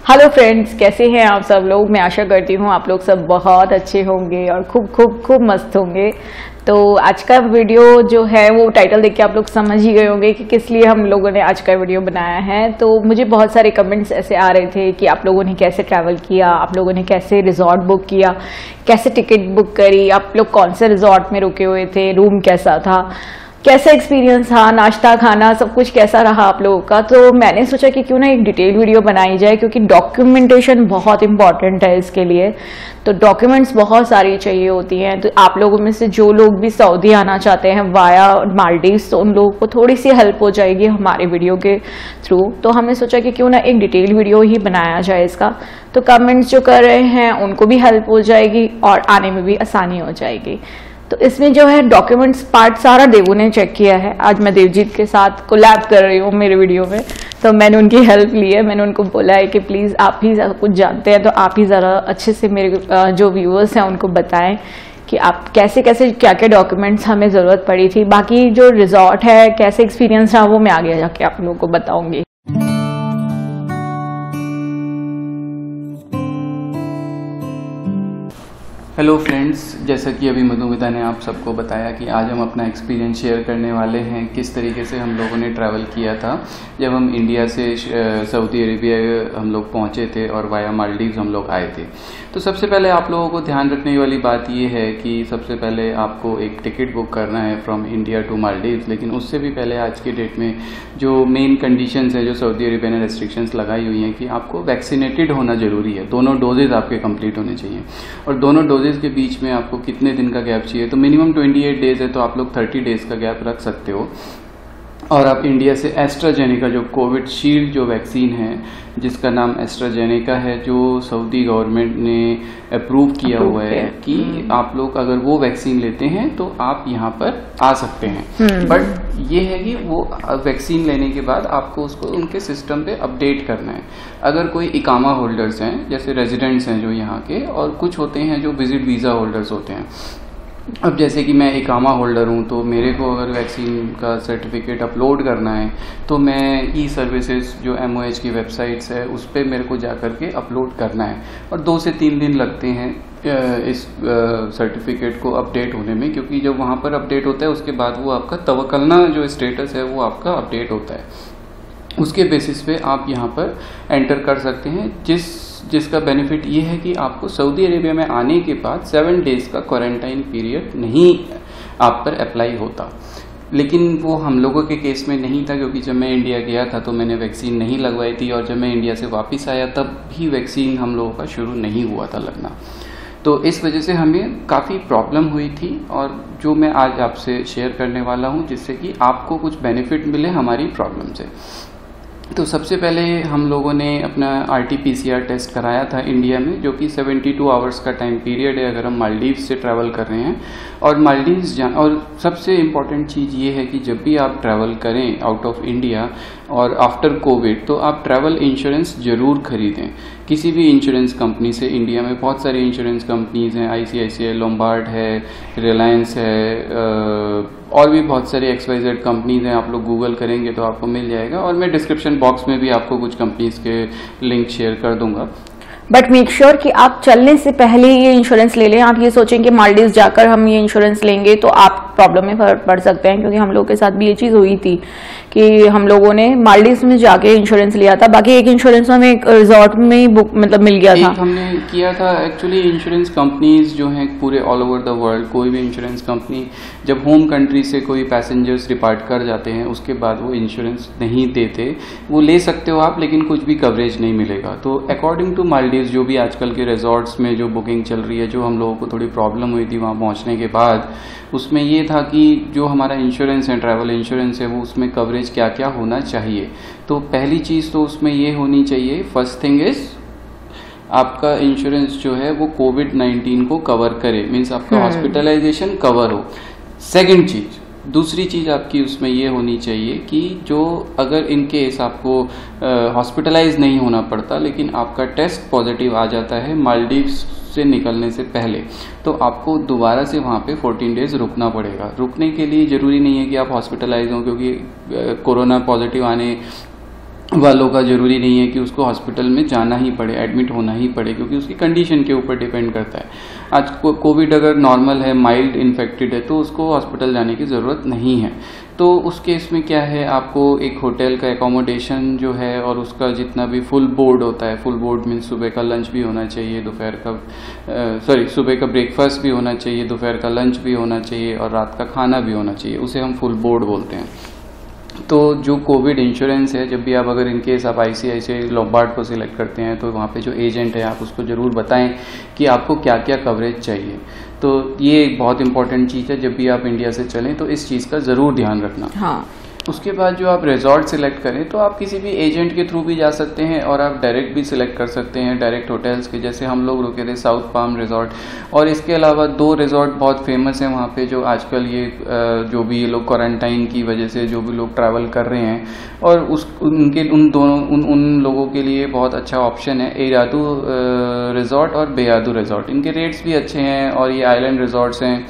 Hello friends, कैसे हैं आप सब लोग। मैं आशा करती हूँ आप लोग सब बहुत अच्छे होंगे और खूब खूब खूब मस्त होंगे। तो आज का वीडियो जो है वो टाइटल देख के आप लोग समझ ही गए होंगे कि किस लिए हम लोगों ने आज का वीडियो बनाया है। तो मुझे बहुत सारे कमेंट्स ऐसे आ रहे थे कि आप लोगों ने कैसे ट्रैवल किया, आप लोगों ने कैसे रिजॉर्ट बुक किया, कैसे टिकट बुक करी, आप लोग कौन से रिजॉर्ट में रुके हुए थे, रूम कैसा था, कैसा एक्सपीरियंस था, नाश्ता खाना सब कुछ कैसा रहा आप लोगों का। तो मैंने सोचा कि क्यों ना एक डिटेल वीडियो बनाई जाए, क्योंकि डॉक्यूमेंटेशन बहुत इंपॉर्टेंट है इसके लिए। तो डॉक्यूमेंट्स बहुत सारी चाहिए होती हैं। तो आप लोगों में से जो लोग भी सऊदी आना चाहते हैं वाया मालदीव्स, तो उन लोगों को थोड़ी सी हेल्प हो जाएगी हमारे वीडियो के थ्रू। तो हमने सोचा कि क्यों ना एक डिटेल वीडियो ही बनाया जाए इसका। तो कमेंट्स जो कर रहे हैं उनको भी हेल्प हो जाएगी और आने में भी आसानी हो जाएगी। तो इसमें जो है डॉक्यूमेंट्स पार्ट सारा देवू ने चेक किया है। आज मैं देवजीत के साथ कोलैब कर रही हूँ मेरे वीडियो में, तो मैंने उनकी हेल्प ली है। मैंने उनको बोला है कि प्लीज़ आप ही कुछ जानते हैं तो आप ही ज़रा अच्छे से मेरे जो व्यूअर्स हैं उनको बताएं कि आप कैसे कैसे क्या क्या डॉक्यूमेंट्स हमें ज़रूरत पड़ी थी। बाकी जो रिजॉर्ट है कैसे एक्सपीरियंस रहा वो मैं आगे जाके आप लोगों को बताऊँगी। हेलो फ्रेंड्स, जैसा कि अभी मधुमिता ने आप सबको बताया कि आज हम अपना एक्सपीरियंस शेयर करने वाले हैं किस तरीके से हम लोगों ने ट्रैवल किया था जब हम इंडिया से सऊदी अरेबिया हम लोग पहुंचे थे और वाया मालदीव्स हम लोग आए थे। तो सबसे पहले आप लोगों को ध्यान रखने वाली बात ये है कि सबसे पहले आपको एक टिकट बुक करना है फ्रॉम इंडिया टू मालदीव्स। लेकिन उससे भी पहले आज की डेट में जो मेन कंडीशंस है, जो सऊदी अरेबिया ने रेस्ट्रिक्शंस लगाई हुई हैं कि आपको वैक्सीनेटेड होना जरूरी है। दोनों डोजेज आपके कंप्लीट होने चाहिए और दोनों डोजेज के बीच में आपको कितने दिन का गैप चाहिए। तो मिनिमम 28 डेज है, तो आप लोग 30 डेज का गैप रख सकते हो। और आप इंडिया से एस्ट्राजेनेका जो कोविशील्ड जो वैक्सीन है, जिसका नाम एस्ट्राजेनेका है, जो सऊदी गवर्नमेंट ने अप्रूव किया हुआ है कि आप लोग अगर वो वैक्सीन लेते हैं तो आप यहाँ पर आ सकते हैं। बट ये है कि वो वैक्सीन लेने के बाद आपको उसको उनके सिस्टम पे अपडेट करना है। अगर कोई इकामा होल्डर्स हैं, जैसे रेजिडेंट्स हैं जो यहाँ के, और कुछ होते हैं जो विजिट वीज़ा होल्डर्स होते हैं। अब जैसे कि मैं इकामा होल्डर हूँ, तो मेरे को अगर वैक्सीन का सर्टिफिकेट अपलोड करना है तो मैं ई सर्विसेज जो MOH की वेबसाइट्स है उस पर मेरे को जा कर के अपलोड करना है और 2 से 3 दिन लगते हैं इस सर्टिफिकेट को अपडेट होने में, क्योंकि जब वहाँ पर अपडेट होता है उसके बाद वो आपका तवक्कलना जो स्टेटस है वो आपका अपडेट होता है। उसके बेसिस पे आप यहाँ पर एंटर कर सकते हैं, जिसका बेनिफिट ये है कि आपको सऊदी अरेबिया में आने के बाद 7 डेज का क्वारंटाइन पीरियड नहीं आप पर अप्लाई होता। लेकिन वो हम लोगों के केस में नहीं था, क्योंकि जब मैं इंडिया गया था तो मैंने वैक्सीन नहीं लगवाई थी और जब मैं इंडिया से वापस आया तब भी वैक्सीन हम लोगों का शुरू नहीं हुआ था लगना। तो इस वजह से हमें काफ़ी प्रॉब्लम हुई थी और जो मैं आज आपसे शेयर करने वाला हूँ, जिससे कि आपको कुछ बेनिफिट मिले हमारी प्रॉब्लम से। तो सबसे पहले हम लोगों ने अपना RT-PCR टेस्ट कराया था इंडिया में, जो कि 72 आवर्स का टाइम पीरियड है अगर हम मालदीव्स से ट्रैवल कर रहे हैं। और मालदीव्स और सबसे इम्पॉर्टेंट चीज़ ये है कि जब भी आप ट्रैवल करें आउट ऑफ इंडिया और आफ्टर कोविड, तो आप ट्रैवल इंश्योरेंस ज़रूर खरीदें किसी भी इंश्योरेंस कंपनी से। इंडिया में बहुत सारी इंश्योरेंस कंपनीज़ हैं, ICICI, लोम्बार्ड है, रिलायंस है, और भी बहुत सारी XYZ कंपनीज़ हैं। आप लोग गूगल करेंगे तो आपको मिल जाएगा और मैं डिस्क्रिप्शन बॉक्स में भी आपको कुछ कंपनीज़ के लिंक शेयर कर दूंगा। बट मेक श्योर कि आप चलने से पहले ये इंश्योरेंस ले लें। आप ये सोचें कि मालदीव्स जाकर हम ये इंश्योरेंस लेंगे तो आप प्रॉब्लम में पड़ सकते हैं, क्योंकि हम लोगों के साथ भी ये चीज़ हुई थी कि हम लोगों ने मालदीव्स में जाके इंश्योरेंस लिया था। बाकी एक इंश्योरेंस हमें एक रिजॉर्ट में ही बुक मतलब मिल गया था। हमने किया था एक्चुअली। इंश्योरेंस कंपनीज जो हैं पूरे ऑल ओवर द वर्ल्ड, कोई भी इंश्योरेंस कंपनी जब होम कंट्री से कोई पैसेंजर्स डिपार्ट कर जाते हैं उसके बाद वो इंश्योरेंस नहीं देते। वो ले सकते हो आप, लेकिन कुछ भी कवरेज नहीं मिलेगा। तो अकॉर्डिंग टू मालदीव्स जो भी आजकल के रिजॉर्ट्स में जो बुकिंग चल रही है, जो हम लोगों को थोड़ी प्रॉब्लम हुई थी वहाँ पहुँचने के बाद, उसमें ये था कि जो हमारा इंश्योरेंस है, ट्रैवल इंश्योरेंस है, वो उसमें कवरेज क्या क्या होना चाहिए। तो पहली चीज़ तो उसमें ये होनी चाहिए, फर्स्ट थिंग इज आपका इंश्योरेंस जो है वो कोविड-19 को कवर करे, मीन्स आपका हॉस्पिटलाइजेशन कवर हो। सेकंड चीज़, दूसरी चीज़ आपकी उसमें ये होनी चाहिए कि जो अगर इन केस आपको हॉस्पिटलाइज नहीं होना पड़ता लेकिन आपका टेस्ट पॉजिटिव आ जाता है मालदीव्स से निकलने से पहले, तो आपको दोबारा से वहाँ पे 14 डेज रुकना पड़ेगा। रुकने के लिए ज़रूरी नहीं है कि आप हॉस्पिटलाइज हों, क्योंकि कोरोना पॉजिटिव आने वालों का ज़रूरी नहीं है कि उसको हॉस्पिटल में जाना ही पड़े, एडमिट होना ही पड़े, क्योंकि उसकी कंडीशन के ऊपर डिपेंड करता है। आज कोविड अगर नॉर्मल है, माइल्ड इन्फेक्टेड है, तो उसको हॉस्पिटल जाने की ज़रूरत नहीं है। तो उस केस में क्या है, आपको एक होटल का एकोमोडेशन जो है और उसका जितना भी फुल बोर्ड होता है, फुल बोर्ड मीन्स सुबह का लंच भी होना चाहिए, सुबह का ब्रेकफास्ट भी होना चाहिए, दोपहर का लंच भी होना चाहिए और रात का खाना भी होना चाहिए, उसे हम फुल बोर्ड बोलते हैं। तो जो कोविड इंश्योरेंस है, जब भी आप अगर इनकेस आप ICICI लोम्बार्ड को सिलेक्ट करते हैं तो वहाँ पे जो एजेंट है आप उसको ज़रूर बताएं कि आपको क्या क्या कवरेज चाहिए। तो ये एक बहुत इंपॉर्टेंट चीज़ है, जब भी आप इंडिया से चलें तो इस चीज़ का ज़रूर ध्यान रखना। हाँ। उसके बाद जो आप रिजॉर्ट सिलेक्ट करें तो आप किसी भी एजेंट के थ्रू भी जा सकते हैं और आप डायरेक्ट भी सिलेक्ट कर सकते हैं, डायरेक्ट होटल्स के। जैसे हम लोग रुके थे साउथ पाम रिजॉर्ट, और इसके अलावा 2 रिजॉर्ट बहुत फेमस हैं वहाँ पे, जो आजकल ये जो भी ये लोग क्वारंटाइन की वजह से जो भी लोग ट्रैवल कर रहे हैं और उन लोगों के लिए बहुत अच्छा ऑप्शन है एरादू रिजॉर्ट और बेयादू रिजॉर्ट। इनके रेट्स भी अच्छे हैं और ये आइलैंड रिजॉर्ट्स हैं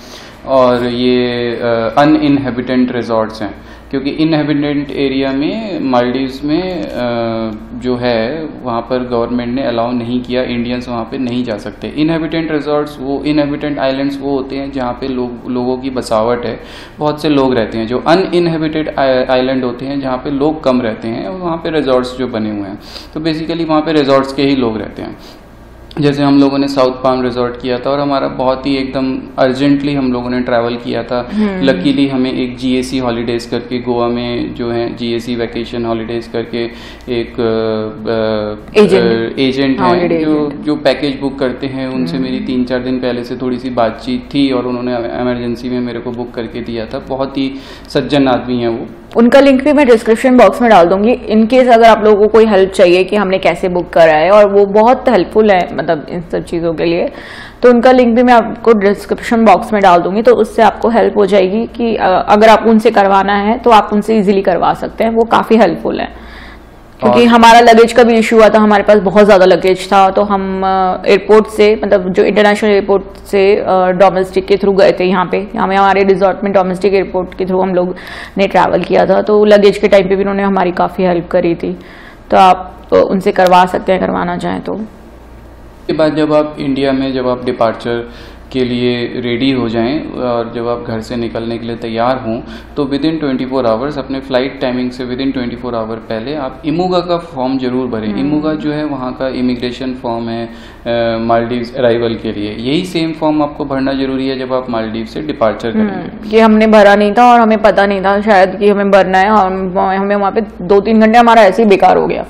और ये अनइनहेबिटेंट रिजॉर्ट्स हैं, क्योंकि इनहेबिटेंट एरिया में मालदीव्स में जो है वहाँ पर गवर्नमेंट ने अलाउ नहीं किया, इंडियंस वहाँ पे नहीं जा सकते। इनहेबिटेंट रिजॉर्ट्स, वो इनहेबिटेंट आइलैंड्स वो होते हैं जहाँ पे लोगों की बसावट है, बहुत से लोग रहते हैं। जो अनइनहेबिटेड आइलैंड होते हैं जहाँ पे लोग कम रहते हैं, और वहाँ पे रिजॉर्ट्स जो बने हुए हैं, तो बेसिकली वहाँ पे रिजॉर्ट्स के ही लोग रहते हैं। जैसे हम लोगों ने साउथ पाम रिजॉर्ट किया था और हमारा बहुत ही एकदम अर्जेंटली हम लोगों ने ट्रैवल किया था। लकीली हमें एक GAC हॉलीडेज करके गोवा में जो है GAC वैकेशन हॉलीडेज करके एक एजेंट है जो पैकेज बुक करते हैं, उनसे मेरी 3-4 दिन पहले से थोड़ी सी बातचीत थी और उन्होंने इमरजेंसी में मेरे को बुक करके दिया था। बहुत ही सज्जन आदमी है वो। उनका लिंक भी मैं डिस्क्रिप्शन बॉक्स में डाल दूंगी, इनकेस अगर आप लोगों को कोई हेल्प चाहिए कि हमने कैसे बुक करा है, और वो बहुत हेल्पफुल है मतलब इन सब चीज़ों के लिए। तो उनका लिंक भी मैं आपको डिस्क्रिप्शन बॉक्स में डाल दूंगी, तो उससे आपको हेल्प हो जाएगी कि अगर आप उनसे करवाना है तो आप उनसे इजीली करवा सकते हैं। वो काफ़ी हेल्पफुल है, क्योंकि हमारा लगेज का भी इशू हुआ था, हमारे पास बहुत ज़्यादा लगेज था। तो हम एयरपोर्ट से, मतलब जो इंटरनेशनल एयरपोर्ट से डोमेस्टिक के थ्रू गए थे। यहाँ पे हमारे रिजॉर्ट में डोमेस्टिक एयरपोर्ट के थ्रू हम लोग ने ट्रैवल किया था, तो लगेज के टाइम पे भी उन्होंने हमारी काफ़ी हेल्प करी थी। तो आप उनसे करवा सकते हैं, करवाना चाहें तो। के बाद जब आप इंडिया में जब आप डिपार्चर के लिए रेडी हो जाएं और जब आप घर से निकलने के लिए तैयार हों, तो विदिन 24 आवर्स अपने फ्लाइट टाइमिंग से विदिन 24 आवर पहले आप इमूगा का फॉर्म जरूर भरें। इमूगा जो है वहाँ का इमिग्रेशन फॉर्म है मालदीव्स अराइवल के लिए। यही सेम फॉर्म आपको भरना जरूरी है जब आप मालदीव से डिपार्चर करेंगे। ये हमने भरा नहीं था और हमें पता नहीं था शायद कि हमें भरना है, और हमें वहाँ पे 2-3 घंटे हमारा ऐसे ही बेकार हो गया,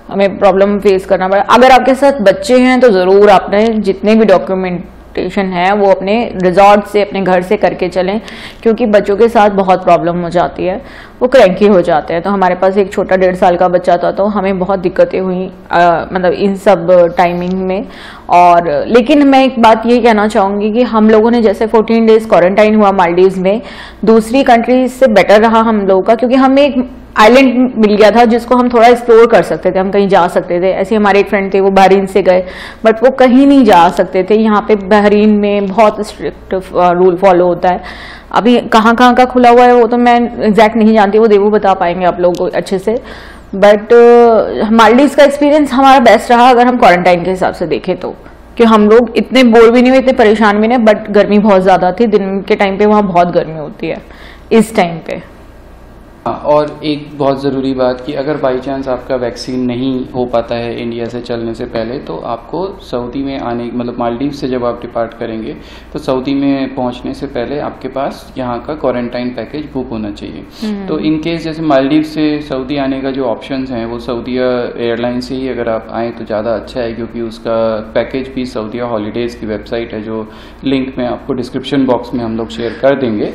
हमें प्रॉब्लम फेस करना पड़ा। अगर आपके साथ बच्चे हैं तो ज़रूर आपने जितने भी डॉक्यूमेंटेशन है वो अपने रिजॉर्ट से, अपने घर से करके चलें, क्योंकि बच्चों के साथ बहुत प्रॉब्लम हो जाती है, वो क्रैंकी हो जाते हैं। तो हमारे पास एक छोटा 1.5 साल का बच्चा था, तो हमें बहुत दिक्कतें हुई मतलब इन सब टाइमिंग में। और लेकिन मैं एक बात ये कहना चाहूँगी कि हम लोगों ने जैसे 14 डेज क्वारंटाइन हुआ मालदीव्स में, दूसरी कंट्रीज से बेटर रहा हम लोगों का, क्योंकि हमें एक आइलैंड मिल गया था जिसको हम थोड़ा एक्सप्लोर कर सकते थे, हम कहीं जा सकते थे। ऐसे हमारे एक फ्रेंड थे, वो बहरीन से गए, बट वो कहीं नहीं जा सकते थे। यहाँ पे बहरीन में बहुत स्ट्रिक्ट रूल फॉलो होता है। अभी कहाँ कहाँ का खुला हुआ है वो तो मैं एग्जैक्ट नहीं जानती, वो देवू बता पाएंगे आप लोगों को अच्छे से। बट मालदीव्स का एक्सपीरियंस हमारा बेस्ट रहा अगर हम क्वारंटाइन के हिसाब से देखें तो, कि हम लोग इतने बोर भी नहीं हुए, इतने परेशान भी नहीं, बट गर्मी बहुत ज़्यादा थी। दिन के टाइम पे वहाँ बहुत गर्मी होती है इस टाइम पे। और एक बहुत ज़रूरी बात कि अगर बाई चांस आपका वैक्सीन नहीं हो पाता है इंडिया से चलने से पहले, तो आपको सऊदी में आने, मतलब मालदीव से जब आप डिपार्ट करेंगे तो सऊदी में पहुंचने से पहले आपके पास यहाँ का क्वारंटाइन पैकेज बुक होना चाहिए। तो इन केस जैसे मालदीव से सऊदी आने का जो ऑप्शंस हैं वो सऊदीया एयरलाइन से ही अगर आप आएँ तो ज़्यादा अच्छा है, क्योंकि उसका पैकेज भी सऊदीया हॉलीडेज़ की वेबसाइट है, जो लिंक मैं आपको डिस्क्रिप्शन बॉक्स में हम लोग शेयर कर देंगे।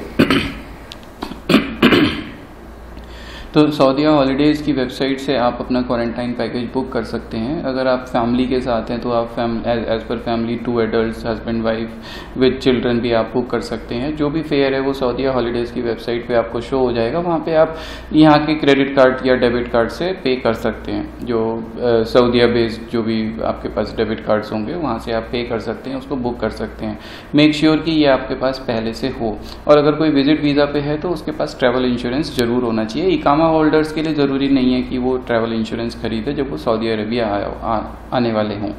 तो सऊदीया हॉलीडेज़ की वेबसाइट से आप अपना क्वारंटाइन पैकेज बुक कर सकते हैं। अगर आप फैमिली के साथ हैं तो आप एज पर family 2 adults, husband wife with children भी आप बुक कर सकते हैं। जो भी फेयर है वो सऊदीया हॉलीडेज़ की वेबसाइट पे आपको शो हो जाएगा। वहाँ पे आप यहाँ के क्रेडिट कार्ड या डेबिट कार्ड से पे कर सकते हैं। जो सऊदीया बेस्ड जो भी आपके पास डेबिट कार्ड्स होंगे वहाँ से आप पे कर सकते हैं, उसको बुक कर सकते हैं। मेक श्योर कि ये आपके पास पहले से हो, और अगर कोई विजिट वीज़ा पे है तो उसके पास ट्रैवल इंश्योरेंस जरूर होना चाहिए। इकामा होल्डर्स के लिए ज़रूरी नहीं है कि वो ट्रैवल इंश्योरेंस खरीदे जब वो सऊदी अरेबिया आने वाले हों,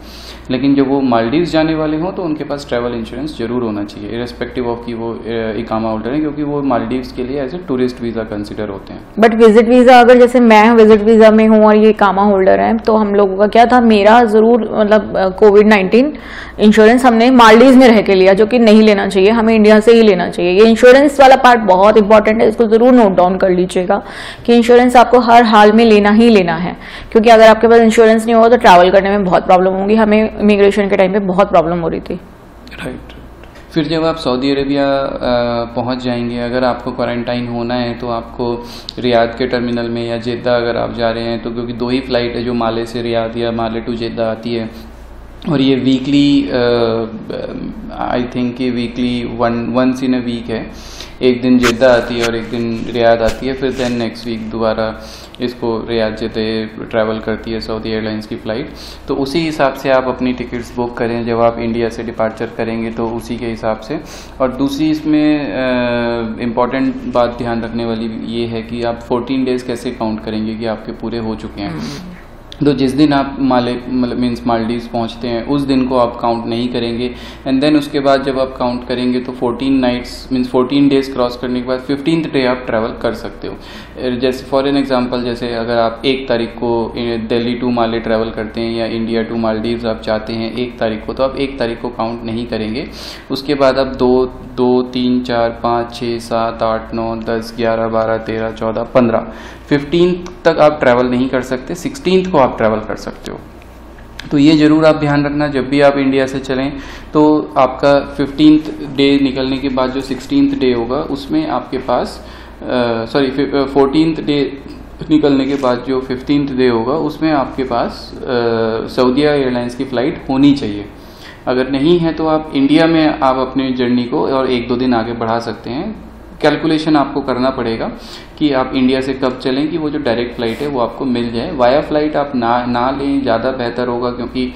लेकिन जब वो मालदीव्स जाने वाले हों तो उनके पास ट्रैवल इंश्योरेंस जरूर होना चाहिए, इरेस्पेक्टिव ऑफ कि वो इकामा होल्डर है, क्योंकि वो मालदीव्स के लिए as a tourist visa consider होते हैं। बट विजिट वीज़ा, अगर जैसे मैं विजिट वीज़ा में हूँ और ये इकामा होल्डर है, तो हम लोगों का क्या था, मेरा ज़रूर मतलब कोविड-19 इंश्योरेंस हमने मालदीव्स में रह के लिया, जो कि नहीं लेना चाहिए, हमें इंडिया से ही लेना चाहिए। ये इंश्योरेंस वाला पार्ट बहुत इंपॉर्टेंट है, इसको जरूर नोट डाउन कर लीजिएगा कि इंश्योरेंस आपको हर हाल में लेना ही लेना है, क्योंकि अगर आपके पास इंश्योरेंस नहीं होगा तो ट्रैवल करने में बहुत प्रॉब्लम होगी। हमें इमिग्रेशन के टाइम पे बहुत प्रॉब्लम हो रही थी। राइट। फिर जब आप सऊदी अरेबिया पहुंच जाएंगे, अगर आपको क्वारंटाइन होना है तो आपको रियाद के टर्मिनल में या जेद्दा अगर आप जा रहे हैं तो, क्योंकि 2 ही फ्लाइट है जो माले से रियाद या माले टू जेद्दा आती है, और ये वीकली आई थिंक ये weekly once in a week है, एक दिन जेद्दा आती है और एक दिन रियाद आती है, फिर देन नेक्स्ट वीक दोबारा इसको रियाद जेद्दा ट्रैवल करती है सऊदी एयरलाइंस की फ़्लाइट। तो उसी हिसाब से आप अपनी टिकट्स बुक करें जब आप इंडिया से डिपार्चर करेंगे, तो उसी के हिसाब से। और दूसरी इसमें इम्पॉर्टेंट बात ध्यान रखने वाली ये है कि आप 14 डेज़ कैसे काउंट करेंगे कि आपके पूरे हो चुके हैं। तो जिस दिन आप मीन्स मालदीव्स पहुंचते हैं उस दिन को आप काउंट नहीं करेंगे, एंड देन उसके बाद जब आप काउंट करेंगे तो 14 नाइट्स मीन्स 14 डेज क्रॉस करने के बाद 15th डे आप ट्रैवल कर सकते हो। जैसे फॉर एन एग्जांपल, जैसे अगर आप 1 तारीख को दिल्ली टू माले ट्रैवल करते हैं या इंडिया टू मालदीव्स आप चाहते हैं 1 तारीख को, तो आप 1 तारीख को काउंट नहीं करेंगे। उसके बाद आप 2, 3, 4, 5, 6, 7, 8, 9, 10, 11, 12, 13, 14, 15, 15th तक आप ट्रैवल नहीं कर सकते, 16th को आप ट्रैवल कर सकते हो। तो ये जरूर आप ध्यान रखना, जब भी आप इंडिया से चलें तो आपका 15th डे निकलने के बाद जो 16th डे होगा उसमें आपके पास 14th डे निकलने के बाद जो 15th डे होगा उसमें आपके पास सऊदिया एयरलाइंस की फ़्लाइट होनी चाहिए। अगर नहीं है तो आप इंडिया में आप अपनी जर्नी को और 1-2 दिन आगे बढ़ा सकते हैं। कैलकुलेशन आपको करना पड़ेगा कि आप इंडिया से कब चलें कि वो जो डायरेक्ट फ़्लाइट है वो आपको मिल जाए। वाया फ़्लाइट आप ना लें, ज़्यादा बेहतर होगा, क्योंकि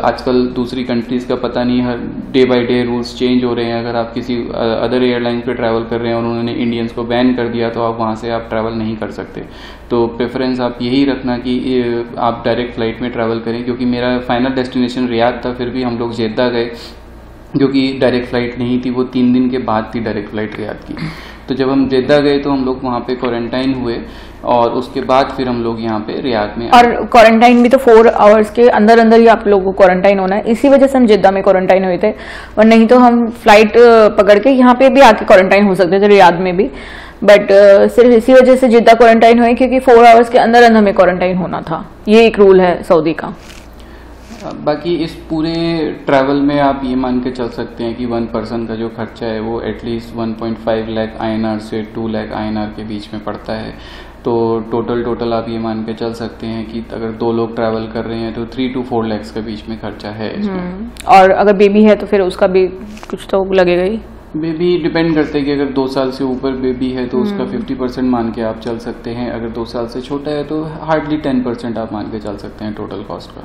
आजकल दूसरी कंट्रीज़ का पता नहीं, हर day by day rules change हो रहे हैं। अगर आप किसी अदर एयरलाइंस पे ट्रैवल कर रहे हैं और उन्होंने इंडियंस को बैन कर दिया तो आप वहाँ से आप ट्रैवल नहीं कर सकते। तो प्रेफरेंस आप यही रखना कि आप डायरेक्ट फ़्लाइट में ट्रैवल करें, क्योंकि मेरा फाइनल डेस्टिनेशन रियाद था, फिर भी हम लोग जेद्दा गए क्योंकि डायरेक्ट फ़्लाइट नहीं थी, वो 3 दिन के बाद थी डायरेक्ट फ़्लाइट रियाद की। तो जब हम जेद्दा गए तो हम लोग वहाँ पे क्वारंटाइन हुए और उसके बाद फिर हम लोग यहाँ पे रियाद में। और क्वारंटाइन भी तो 4 आवर्स के अंदर अंदर ही आप लोगों को क्वारंटाइन होना है, इसी वजह से हम जेद्दा में क्वारंटाइन हुए थे, और नहीं तो हम फ्लाइट पकड़ के यहाँ पे भी आके क्वारंटाइन हो सकते थे, रियाद में भी। बट सिर्फ इसी वजह से जेद्दा क्वारंटाइन हुए क्योंकि 4 आवर्स के अंदर अंदर हमें क्वारंटाइन होना था। ये एक रूल है सऊदी का। बाकी इस पूरे ट्रैवल में आप ये मान के चल सकते हैं कि 1 पर्सन का जो खर्चा है वो एटलीस्ट 1.5 लाख INR से 2 लाख INR के बीच में पड़ता है। तो टोटल आप ये मान के चल सकते हैं कि अगर 2 लोग ट्रैवल कर रहे हैं तो 3 to 4 लाख के बीच में खर्चा है इसमें। और अगर बेबी है तो फिर उसका भी कुछ तो लगेगा ही। बेबी डिपेंड करते हैं कि अगर 2 साल से ऊपर बेबी है तो उसका 50% मान के आप चल सकते हैं। अगर 2 साल से छोटा है तो हार्डली 10% आप मान के चल सकते हैं टोटल कॉस्ट का।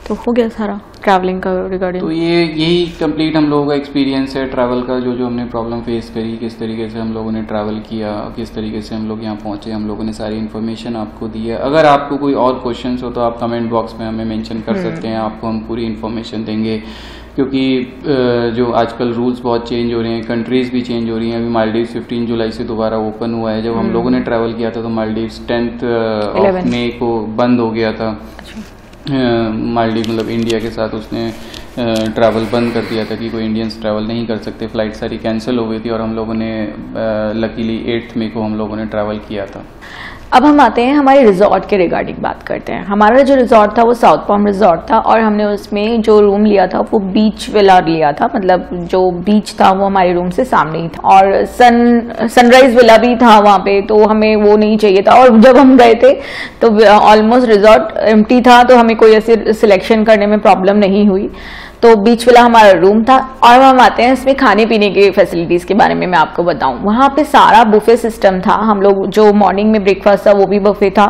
तो हो गया सारा ट्रैवलिंग का रिगार्डिंग। तो यही कंप्लीट हम लोगों का एक्सपीरियंस है ट्रैवल का, जो हमने प्रॉब्लम फेस करी, किस तरीके से हम लोगों ने ट्रैवल किया, किस तरीके से हम लोग यहाँ पहुँचे, हम लोगों ने सारी इन्फॉर्मेशन आपको दी है। अगर आपको कोई और क्वेश्चंस हो तो आप कमेंट बॉक्स में हमें मेंशन कर सकते हैं, आपको हम पूरी इन्फॉर्मेशन देंगे। क्योंकि जो आजकल रूल्स बहुत चेंज हो रहे हैं, कंट्रीज़ भी चेंज हो रही हैं। अभी मालदीव्स 15 जुलाई से दोबारा ओपन हुआ है। जब हम लोगों ने ट्रैवल किया था तो मालदीव्स 10th ऑफ मई को बंद हो गया था। मालदीव मतलब इंडिया के साथ उसने ट्रैवल बंद कर दिया था कि कोई इंडियंस ट्रैवल नहीं कर सकते, फ़्लाइट सारी कैंसिल हो गई थी और हम लोगों ने लकीली 8th मई को हम लोगों ने ट्रैवल किया था। अब हम आते हैं हमारे रिजॉर्ट के रिगार्डिंग बात करते हैं। हमारा जो रिजॉर्ट था वो साउथ पाम रिजॉर्ट था और हमने उसमें जो रूम लिया था वो बीच विला लिया था, मतलब जो बीच था वो हमारे रूम से सामने ही था और सनराइज विला भी था वहाँ पे, तो हमें वो नहीं चाहिए था। और जब हम गए थे तो ऑलमोस्ट रिजॉर्ट एम्प्टी था, तो हमें कोई ऐसी सिलेक्शन करने में प्रॉब्लम नहीं हुई। तो बीच वाला हमारा रूम था। और हम आते हैं इसमें खाने पीने की फैसिलिटीज के बारे में मैं आपको बताऊं। वहाँ पे सारा बुफे सिस्टम था। हम लोग जो मॉर्निंग में ब्रेकफास्ट था वो भी बुफे था,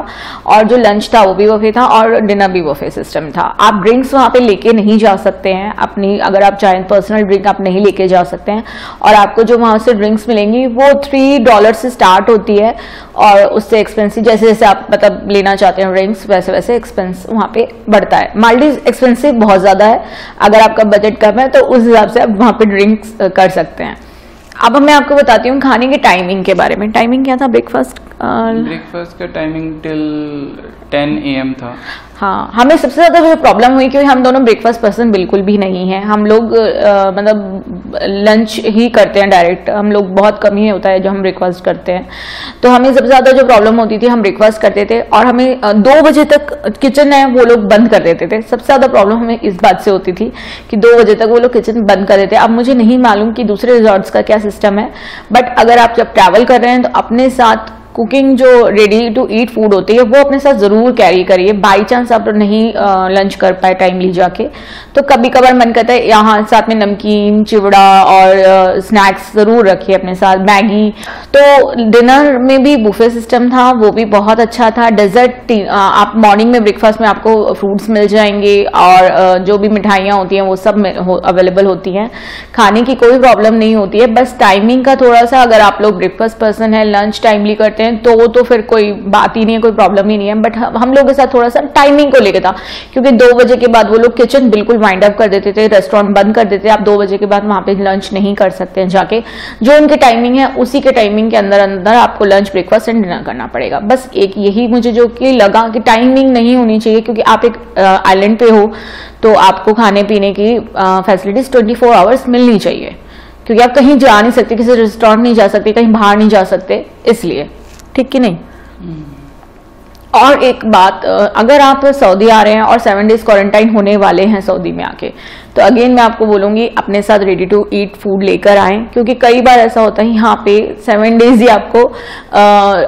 और जो लंच था वो भी बुफे था, और डिनर भी बुफे सिस्टम था। आप ड्रिंक्स वहाँ पे लेके नहीं जा सकते हैं अपनी, अगर आप चाहें पर्सनल ड्रिंक आप नहीं लेके जा सकते हैं। और आपको जो वहाँ से ड्रिंक्स मिलेंगी वो $3 से स्टार्ट होती है, और उससे एक्सपेंसिव जैसे जैसे आप मतलब लेना चाहते हैं ड्रिंक्स वैसे वैसे एक्सपेंस वहाँ पे बढ़ता है। मालदीव एक्सपेंसिव बहुत ज़्यादा है, अगर आपका बजट कम है तो उस हिसाब से आप वहाँ पे ड्रिंक्स कर सकते हैं। अब मैं आपको बताती हूँ खाने की टाइमिंग के बारे में। टाइमिंग क्या था ब्रेकफास्ट का टाइमिंग टिल 10 AM था। हाँ, हमें सबसे ज्यादा जो प्रॉब्लम हुई क्योंकि हम दोनों ब्रेकफास्ट पर्सन बिल्कुल भी नहीं है। हम लोग मतलब लंच ही करते हैं डायरेक्ट, हम लोग बहुत कम ही होता है जो हम ब्रेकफास्ट करते हैं। तो हमें सबसे ज्यादा जो प्रॉब्लम होती थी, हम ब्रेकफास्ट करते थे और हमें 2 बजे तक किचन है वो लोग बंद कर देते थे। सबसे ज्यादा प्रॉब्लम हमें इस बात से होती थी कि 2 बजे तक वो लोग किचन बंद कर देते। अब मुझे नहीं मालूम कि दूसरे रिजॉर्ट्स का क्या सिस्टम है, बट अगर आप जब ट्रैवल कर रहे हैं तो अपने साथ कुकिंग जो रेडी टू ईट फूड होती है वो अपने साथ जरूर कैरी करिए। बाई चांस आप नहीं लंच कर पाए टाइमली जाके, तो कभी कभार मन करता है यहाँ साथ में नमकीन, चिवड़ा और स्नैक्स जरूर रखिए अपने साथ, मैगी। तो डिनर में भी बुफे सिस्टम था, वो भी बहुत अच्छा था। डेजर्ट आप मॉर्निंग में ब्रेकफास्ट में आपको फ्रूट्स मिल जाएंगे, और जो भी मिठाइयाँ होती हैं वो सब अवेलेबल होती हैं। खाने की कोई प्रॉब्लम नहीं होती है, बस टाइमिंग का थोड़ा सा, अगर आप लोग ब्रेकफास्ट पर्सन है, लंच टाइमली करते हैं तो वो तो फिर कोई बात ही नहीं है, कोई प्रॉब्लम ही नहीं है। बट हम लोग के साथ थोड़ा सा टाइमिंग को लेकर था, क्योंकि 2 बजे के बाद वो लोग किचन बिल्कुल वाइंड अप कर देते थे, रेस्टोरेंट बंद कर देते थे। आप 2 बजे के बाद वहां पे लंच नहीं कर सकते हैं जाके, जो उनकी टाइमिंग है उसी के टाइमिंग के अंदर अंदर आपको लंच, ब्रेकफास्ट एंड डिनर करना पड़ेगा। बस एक यही मुझे जो कि लगा कि टाइमिंग नहीं होनी चाहिए, क्योंकि आप एक आइलैंड पे हो तो आपको खाने पीने की फैसिलिटीज 24 आवर्स मिलनी चाहिए, क्योंकि आप कहीं जा नहीं सकते, किसी रेस्टोरेंट नहीं जा सकते, कहीं बाहर नहीं जा सकते, इसलिए। ठीक कि नहीं? और एक बात, अगर आप सऊदी आ रहे हैं और 7 डेज क्वारंटाइन होने वाले हैं सऊदी में आके, तो अगेन मैं आपको बोलूंगी अपने साथ रेडी टू ईट फूड लेकर आएं, क्योंकि कई बार ऐसा होता है यहाँ पे 7 डेज ही आपको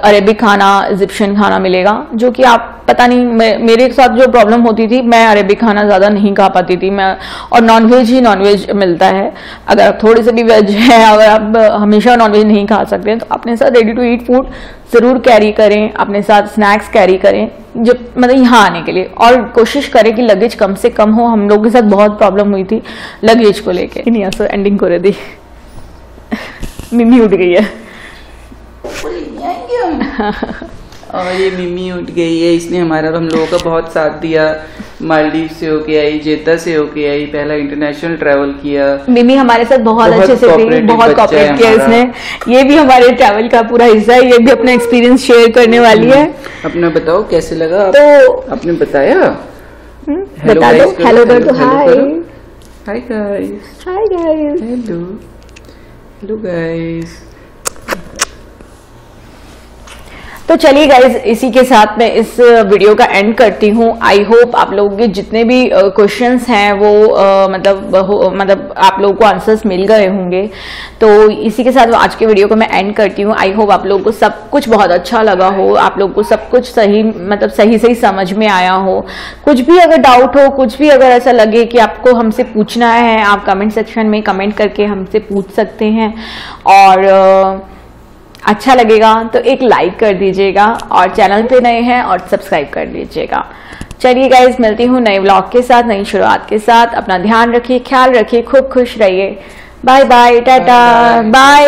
अरेबिक खाना, इजिप्शियन खाना मिलेगा, जो कि आप पता नहीं, मेरे साथ जो प्रॉब्लम होती थी, मैं अरेबिक खाना ज़्यादा नहीं खा पाती थी मैं, और नॉनवेज ही नॉनवेज मिलता है। अगर आप थोड़ी सी भी वेज है, अगर आप हमेशा नॉनवेज नहीं खा सकते हैं, तो अपने साथ रेडी टू ईट फूड ज़रूर कैरी करें, अपने साथ स्नैक्स कैरी करें जब मतलब यहाँ आने के लिए, और कोशिश करें कि लगेज कम से कम हो। हम लोगों के साथ बहुत प्रॉब्लम हुई थी लगेज को लेके। नहीं ऐसा एंडिंग कर दी मिमी उठ गई है और ये मिमी उठ गई है, इसने हमारा हम लोगों का बहुत साथ दिया। मालदीव से होके आई, जेद्दा से होके आई, पहला इंटरनेशनल ट्रैवल किया। मिमी हमारे साथ बहुत अच्छे से थी, बहुत कोऑपरेट किया इसने। ये भी हमारे ट्रैवल का पूरा हिस्सा है, ये भी अपना एक्सपीरियंस शेयर करने वाली है। अपना बताओ कैसे लगा? तो आपने बताया? बता दो, हेलो कर दो। Hi hi guys, hi guys, hello hello guys. तो चलिए गाइज, इसी के साथ मैं इस वीडियो का एंड करती हूँ। आई होप आप लोगों के जितने भी क्वेश्चंस हैं वो मतलब आप लोगों को आंसर्स मिल गए होंगे। तो इसी के साथ आज के वीडियो को मैं एंड करती हूँ। आई होप आप लोगों को सब कुछ बहुत अच्छा लगा हो, आप लोगों को सब कुछ सही मतलब सही समझ में आया हो। कुछ भी अगर डाउट हो, कुछ भी अगर ऐसा लगे कि आपको हमसे पूछना है, आप कमेंट सेक्शन में कमेंट करके हमसे पूछ सकते हैं। और अच्छा लगेगा तो एक लाइक कर दीजिएगा, और चैनल पे नए हैं और सब्सक्राइब कर लीजिएगा। चलिए गाइज, मिलती हूँ नए व्लॉग के साथ, नई शुरुआत के साथ। अपना ध्यान रखिए, ख्याल रखिए, खूब खुश रहिए। Bye bye, ta-ta, bye.